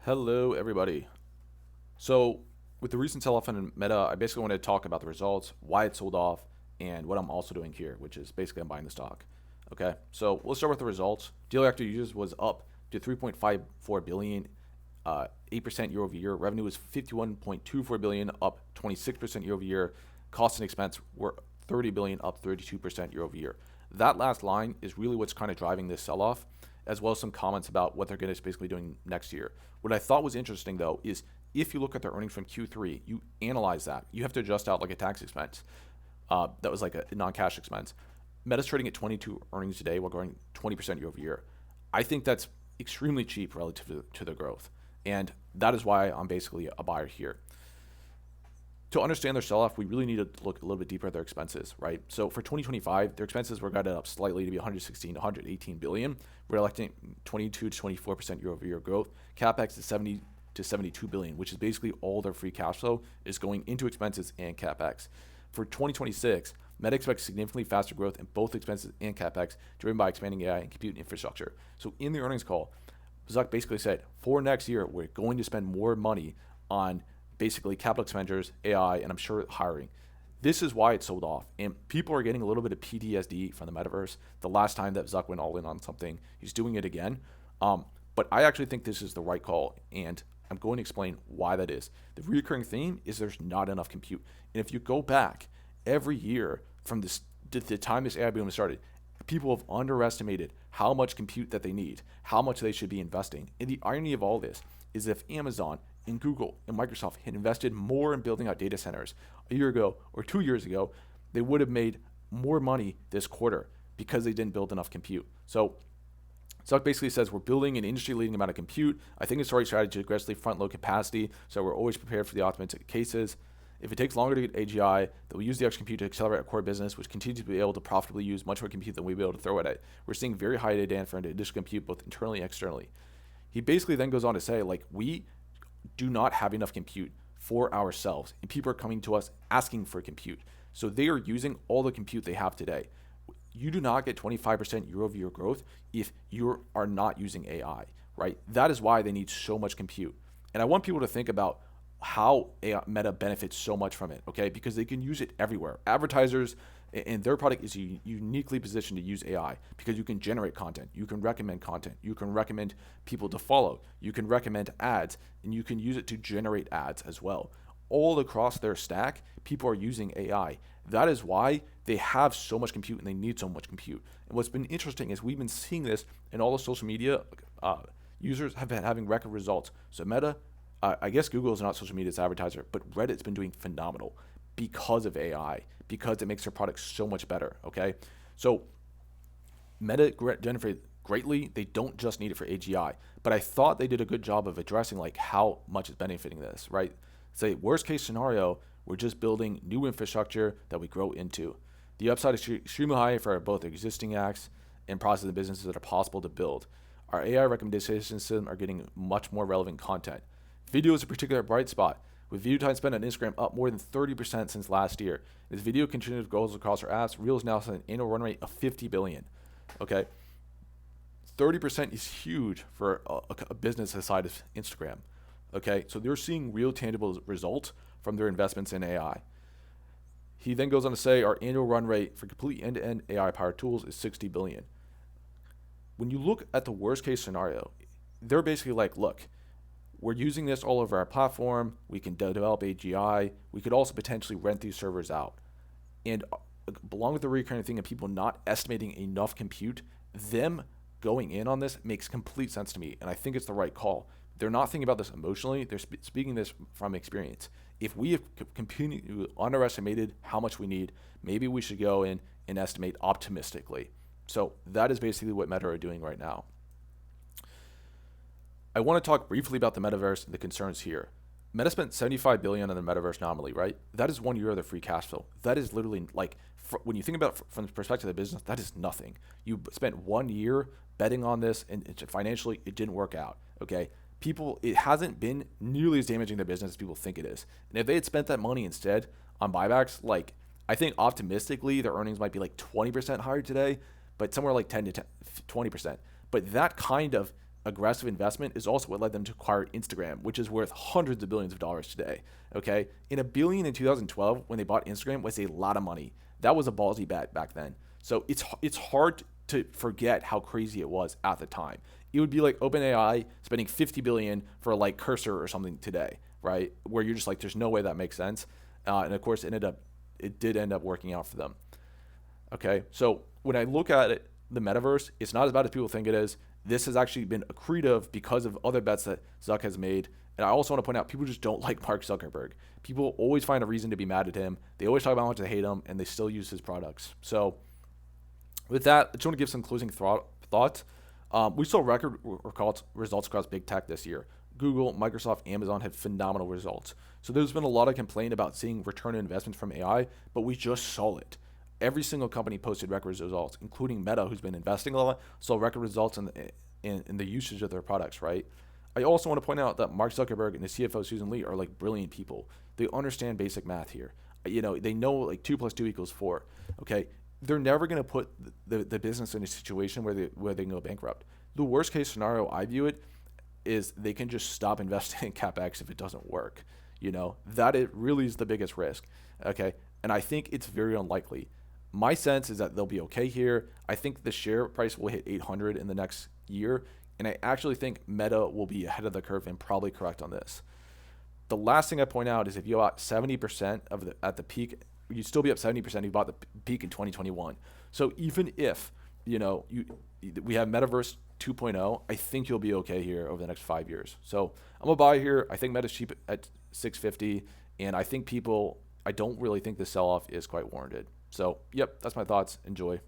Hello, everybody. So, with the recent sell-off in Meta, I basically want to talk about the results, why it sold off, and what I'm also doing here, which is basically I'm buying the stock. Okay, so let's start with the results. Daily active users was up to 3.54 billion, 8% year over year. Revenue was 51.24 billion, up 26% year over year. Cost and expense were 30 billion, up 32% year over year. That last line is really what's kind of driving this sell-off, as well as some comments about what they're going to basically doing next year. What I thought was interesting though is if you look at their earnings from Q3, you analyze that. You have to adjust out like a tax expense. That was like a non-cash expense. Meta's trading at 22 earnings today while growing 20% year over year. I think that's extremely cheap relative to their growth. And that is why I'm basically a buyer here. To understand their sell-off, we really need to look a little bit deeper at their expenses, right? So for 2025, their expenses were guided up slightly to be 116 to 118 billion, reflecting 22 to 24% year-over-year growth. Capex is 70 to 72 billion, which is basically all their free cash flow is going into expenses and capex. For 2026, Meta expects significantly faster growth in both expenses and capex, driven by expanding AI and compute infrastructure. So in the earnings call, Zuck basically said, for next year, we're going to spend more money on basically capital expenditures, AI, and I'm sure hiring. This is why it sold off. And people are getting a little bit of PTSD from the metaverse. The last time that Zuck went all in on something, he's doing it again. But I actually think this is the right call, and I'm going to explain why that is. The recurring theme is there's not enough compute. And if you go back every year from the time this AI boom started, people have underestimated how much compute that they need, how much they should be investing. And the irony of all this is if Amazon and Google and Microsoft had invested more in building out data centers a year ago or 2 years ago, they would have made more money this quarter because they didn't build enough compute. So Zuck basically says we're building an industry-leading amount of compute. I think it's the right strategy to aggressively front-load capacity, so we're always prepared for the optimistic cases. If it takes longer to get AGI, they'll use the extra compute to accelerate our core business, which continues to be able to profitably use much more compute than we'll be able to throw at it. We're seeing very high demand for additional compute, both internally and externally. He basically then goes on to say, like, we do not have enough compute for ourselves, and people are coming to us asking for compute. So they are using all the compute they have today. You do not get 25% year over year growth if you are not using AI, right? That is why they need so much compute. And I want people to think about how AI, Meta benefits so much from it, okay? Because they can use it everywhere. Advertisers and their product is uniquely positioned to use AI because you can generate content, you can recommend content, you can recommend people to follow, you can recommend ads, and you can use it to generate ads as well. All across their stack, people are using AI. That is why they have so much compute and they need so much compute. And what's been interesting is we've been seeing this in all the social media users have been having record results. So Meta, I guess Google is not social media's advertiser, but Reddit's been doing phenomenal because of AI, because it makes their product so much better. Okay, so Meta generated greatly. They don't just need it for AGI, but I thought they did a good job of addressing like how much is benefiting this. Right? Say worst case scenario, we're just building new infrastructure that we grow into. The upside is extremely high for both existing acts and processes and businesses that are possible to build. Our AI recommendation system are getting much more relevant content. Video is a particular bright spot, with video time spent on Instagram up more than 30% since last year. As video continues to grow across our apps, Reels now has an annual run rate of 50 billion. Okay, 30% is huge for a business the size of Instagram. Okay, so they're seeing real tangible results from their investments in AI. He then goes on to say our annual run rate for complete end-to-end AI-powered tools is 60 billion. When you look at the worst case scenario, they're basically like, look, we're using this all over our platform. We can develop AGI. We could also potentially rent these servers out. And along with the recurring thing of people not estimating enough compute, them going in on this makes complete sense to me. And I think it's the right call. They're not thinking about this emotionally. They're speaking this from experience. If we have underestimated how much we need, maybe we should go in and estimate optimistically. So that is basically what Meta are doing right now. I want to talk briefly about the metaverse and the concerns here. Meta spent 75 billion on the metaverse nominally, right? That is 1 year of their free cash flow. That is literally like, when you think about it from the perspective of the business, that is nothing. You spent 1 year betting on this, and financially, it didn't work out. Okay, people, it hasn't been nearly as damaging their business as people think it is. And if they had spent that money instead on buybacks, like I think optimistically their earnings might be like 20% higher today, but somewhere like 10 to 20%. But that kind of aggressive investment is also what led them to acquire Instagram, which is worth hundreds of billions of dollars today. Okay, and $1 billion in 2012 when they bought Instagram was a lot of money. That was a ballsy bet back then. So it's hard to forget how crazy it was at the time. It would be like OpenAI spending 50 billion for like Cursor or something today, right? Where you're just like, there's no way that makes sense. And of course, it did end up working out for them. Okay, so when I look at it, the metaverse, it's not as bad as people think it is. This has actually been accretive because of other bets that Zuck has made. And I also want to point out, people just don't like Mark Zuckerberg. People always find a reason to be mad at him. They always talk about how much they hate him, and they still use his products. So with that, I just want to give some closing thoughts. We saw record results across big tech this year. Google, Microsoft, Amazon had phenomenal results. So there's been a lot of complaint about seeing return on investment from AI, but we just saw it. Every single company posted record results, including Meta, who's been investing a lot, saw record results in the usage of their products, right? I also want to point out that Mark Zuckerberg and the CFO, Susan Li, are like brilliant people. They understand basic math here. They know like 2 + 2 = 4. Okay, they're never going to put the business in a situation where they can go bankrupt. The worst case scenario, I view it, is they can just stop investing in CapEx if it doesn't work. That it really is the biggest risk. Okay, and I think it's very unlikely. My sense is that they'll be okay here. I think the share price will hit 800 in the next year, and I actually think Meta will be ahead of the curve and probably correct on this. The last thing I point out is if you bought 70% at the peak, you'd still be up 70% if you bought the peak in 2021. So even if we have Metaverse 2.0, I think you'll be okay here over the next 5 years. So I'm gonna buy here. I think Meta's cheap at 650, and I don't really think the sell-off is quite warranted. So, yep, that's my thoughts. Enjoy.